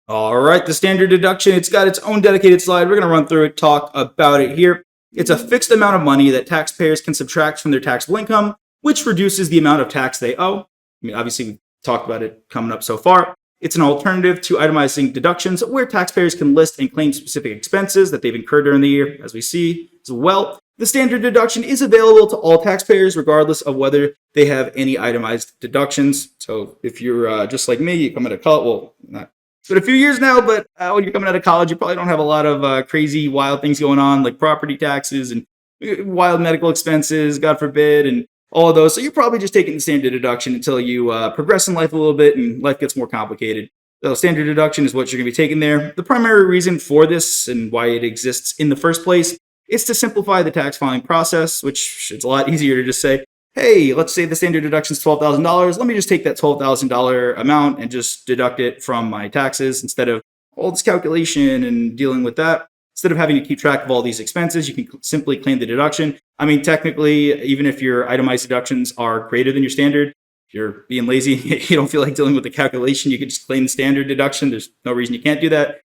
All right, the standard deduction, it's got its own dedicated slide. We're going to run through it, talk about it here. It's a fixed amount of money that taxpayers can subtract from their taxable income, which reduces the amount of tax they owe. I mean, obviously, we've talked about it coming up so far. It's an alternative to itemizing deductions where taxpayers can list and claim specific expenses that they've incurred during the year, as we see as well. The standard deduction is available to all taxpayers, regardless of whether they have any itemized deductions. So if you're just like me, you come out of college, well, not but a few years now, but when you're coming out of college, you probably don't have a lot of crazy, wild things going on, like property taxes and wild medical expenses, God forbid, and all of those. So you're probably just taking the standard deduction until you progress in life a little bit and life gets more complicated. So standard deduction is what you're going to be taking there. The primary reason for this and why it exists in the first place is to simplify the tax filing process, which it's a lot easier to just say, hey, let's say the standard deduction is $12,000. Let me just take that $12,000 amount and just deduct it from my taxes instead of all this calculation and dealing with that. Instead of having to keep track of all these expenses, you can simply claim the deduction. I mean, technically, even if your itemized deductions are greater than your standard, if you're being lazy, you don't feel like dealing with the calculation, you can just claim the standard deduction. There's no reason you can't do that.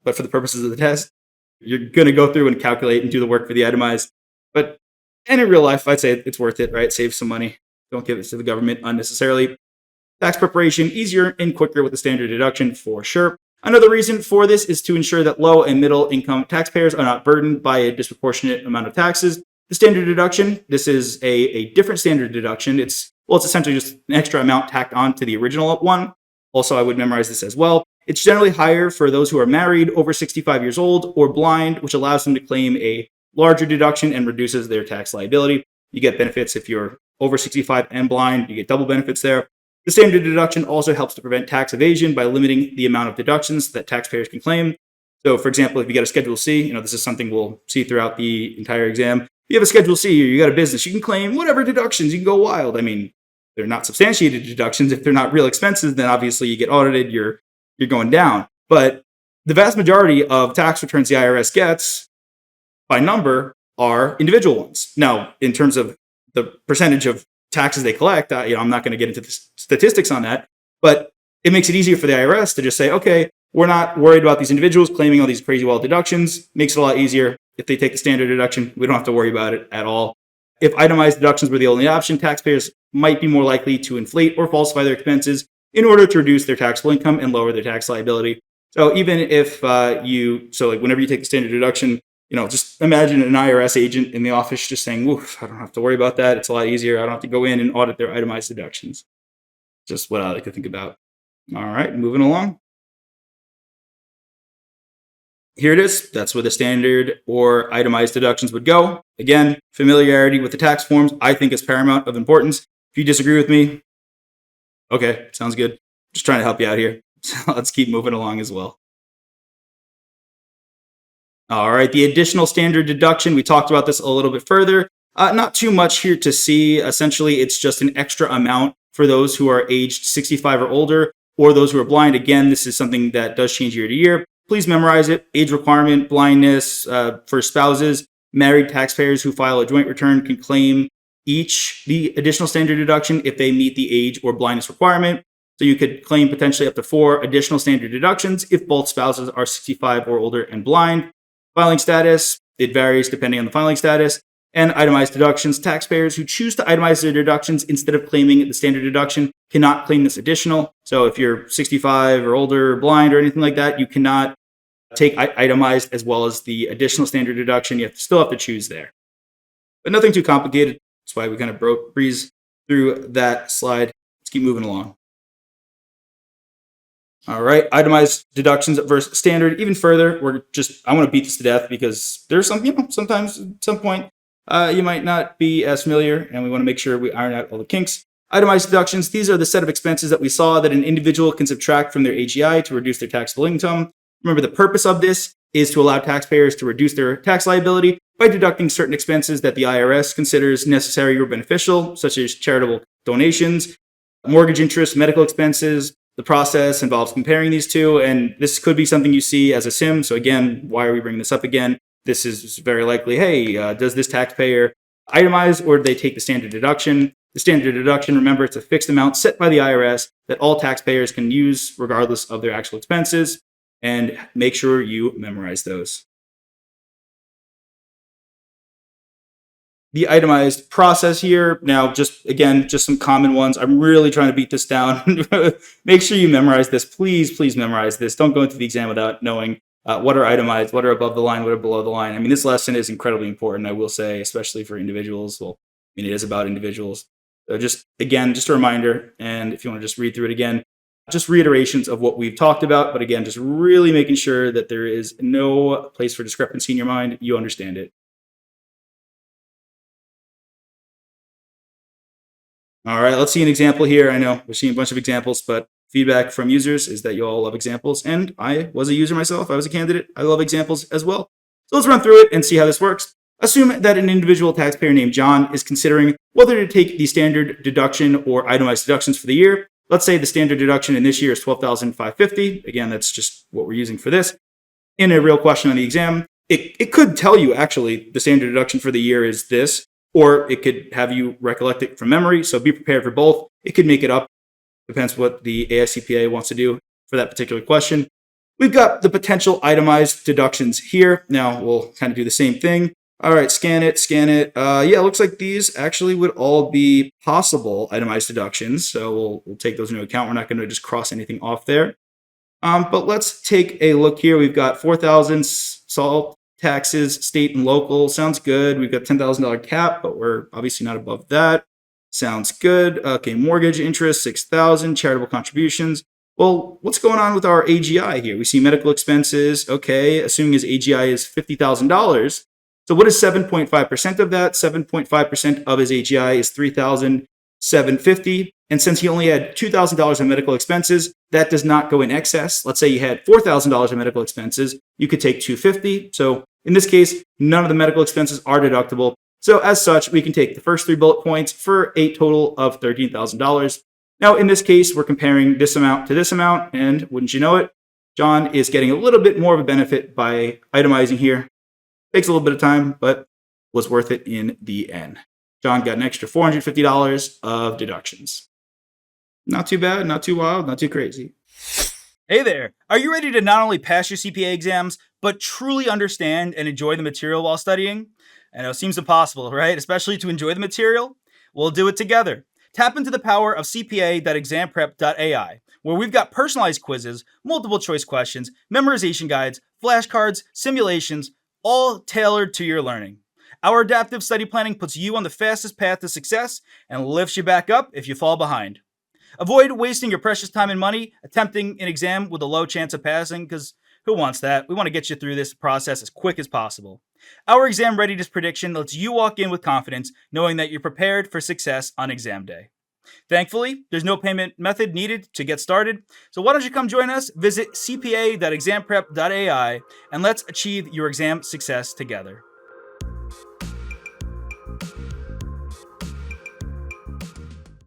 But for the purposes of the test, you're going to go through and calculate and do the work for the itemized. And in real life, I'd say it's worth it, right? Save some money. Don't give it to the government unnecessarily. Tax preparation, easier and quicker with the standard deduction for sure. Another reason for this is to ensure that low and middle income taxpayers are not burdened by a disproportionate amount of taxes. The standard deduction, this is a different standard deduction. It's essentially just an extra amount tacked on to the original one. Also, I would memorize this as well. It's generally higher for those who are married, over 65 years old, or blind, which allows them to claim a larger deduction and reduces their tax liability. You get benefits if you're over 65 and blind. You get double benefits there. The standard deduction also helps to prevent tax evasion by limiting the amount of deductions that taxpayers can claim. So, for example, if you get a Schedule C, this is something we'll see throughout the entire exam. If you have a Schedule C or you got a business, you can claim whatever deductions. You can go wild. I mean, they're not substantiated deductions. If they're not real expenses, then obviously you get audited. You're going down. But the vast majority of tax returns the IRS gets by number are individual ones. Now, in terms of the percentage of taxes they collect, I'm not going to get into the statistics on that, but it makes it easier for the IRS to just say, okay, we're not worried about these individuals claiming all these crazy wild deductions. Makes it a lot easier. If they take the standard deduction, we don't have to worry about it at all. If itemized deductions were the only option, taxpayers might be more likely to inflate or falsify their expenses in order to reduce their taxable income and lower their tax liability. So even if whenever you take the standard deduction, just imagine an IRS agent in the office just saying, "Woof, I don't have to worry about that. It's a lot easier. I don't have to go in and audit their itemized deductions." Just what I like to think about. All right, moving along. Here it is. That's where the standard or itemized deductions would go. Again, familiarity with the tax forms, I think, is paramount of importance. If you disagree with me, okay, sounds good. Just trying to help you out here. So let's keep moving along as well. All right, the additional standard deduction, we talked about this a little bit further. Not too much here to see. Essentially, it's just an extra amount for those who are aged 65 or older, or those who are blind. Again, this is something that does change year to year. Please memorize it. Age requirement, blindness for spouses. Married taxpayers who file a joint return can claim each the additional standard deduction if they meet the age or blindness requirement. So you could claim potentially up to 4 additional standard deductions if both spouses are 65 or older and blind. Filing status, it varies depending on the filing status. And itemized deductions, taxpayers who choose to itemize their deductions instead of claiming the standard deduction cannot claim this additional. So if you're 65 or older, or blind, or anything like that, you cannot take itemized as well as the additional standard deduction. You still have to choose there. But nothing too complicated. That's why we kind of breeze through that slide. Let's keep moving along. All right, itemized deductions versus standard. Even further, I want to beat this to death because there's sometimes at some point you might not be as familiar, and we want to make sure we iron out all the kinks. Itemized deductions, these are the set of expenses that we saw that an individual can subtract from their AGI to reduce their taxable income. Remember, the purpose of this is to allow taxpayers to reduce their tax liability by deducting certain expenses that the IRS considers necessary or beneficial, such as charitable donations, mortgage interest, medical expenses. The process involves comparing these two, and this could be something you see as a sim. So again, why are we bringing this up again? This is very likely, hey, does this taxpayer itemize or do they take the standard deduction? The standard deduction, remember, it's a fixed amount set by the IRS that all taxpayers can use regardless of their actual expenses. and make sure you memorize those. The itemized process here. Now, just some common ones. I'm really trying to beat this down. Make sure you memorize this. Please memorize this. Don't go into the exam without knowing what are itemized, what are above the line, what are below the line. I mean, this lesson is incredibly important, I will say, especially for individuals. Well, I mean, it is about individuals. So just a reminder, and if you want to just read through it again, just reiterations of what we've talked about. But again, just really making sure that there is no place for discrepancy in your mind. You understand it. All right, let's see an example here. I know we're seeing a bunch of examples, but feedback from users is that you all love examples. And I was a user myself. I was a candidate. I love examples as well. So let's run through it and see how this works. Assume that an individual taxpayer named John is considering whether to take the standard deduction or itemized deductions for the year. Let's say the standard deduction in this year is $12,550. Again, that's just what we're using for this. In a real question on the exam, it could tell you actually the standard deduction for the year is this, or it could have you recollect it from memory. So be prepared for both. It could make it up. Depends what the AICPA wants to do for that particular question. We've got the potential itemized deductions here. Now we'll kind of do the same thing. All right, scan it. Yeah, it looks like these actually would all be possible itemized deductions. So we'll take those into account. We're not going to just cross anything off there. But let's take a look here. We've got 4,000 salt taxes, state and local. Sounds good. We've got $10,000 cap, but we're obviously not above that. Sounds good. Okay, mortgage interest, 6,000, charitable contributions. Well, what's going on with our AGI here? We see medical expenses. Okay, assuming his AGI is $50,000. So what is 7.5% of that? 7.5% of his AGI is $3,750. And since he only had $2,000 in medical expenses, that does not go in excess. Let's say you had $4,000 in medical expenses, you could take $250. So in this case, none of the medical expenses are deductible. So as such, we can take the first 3 bullet points for a total of $13,000. Now, in this case, we're comparing this amount to this amount, and wouldn't you know it, John is getting a little bit more of a benefit by itemizing here. Takes a little bit of time, but was worth it in the end. John got an extra $450 of deductions. Not too bad, not too wild, not too crazy. Hey there! Are you ready to not only pass your CPA exams, but truly understand and enjoy the material while studying? I know it seems impossible, right? Especially to enjoy the material? We'll do it together. Tap into the power of CPA.examprep.ai, where we've got personalized quizzes, multiple choice questions, memorization guides, flashcards, simulations, all tailored to your learning. Our adaptive study planning puts you on the fastest path to success and lifts you back up if you fall behind. Avoid wasting your precious time and money attempting an exam with a low chance of passing, because who wants that? We want to get you through this process as quick as possible. Our exam readiness prediction lets you walk in with confidence, knowing that you're prepared for success on exam day. Thankfully, there's no payment method needed to get started, so why don't you come join us? Visit cpa.examprep.ai and let's achieve your exam success together.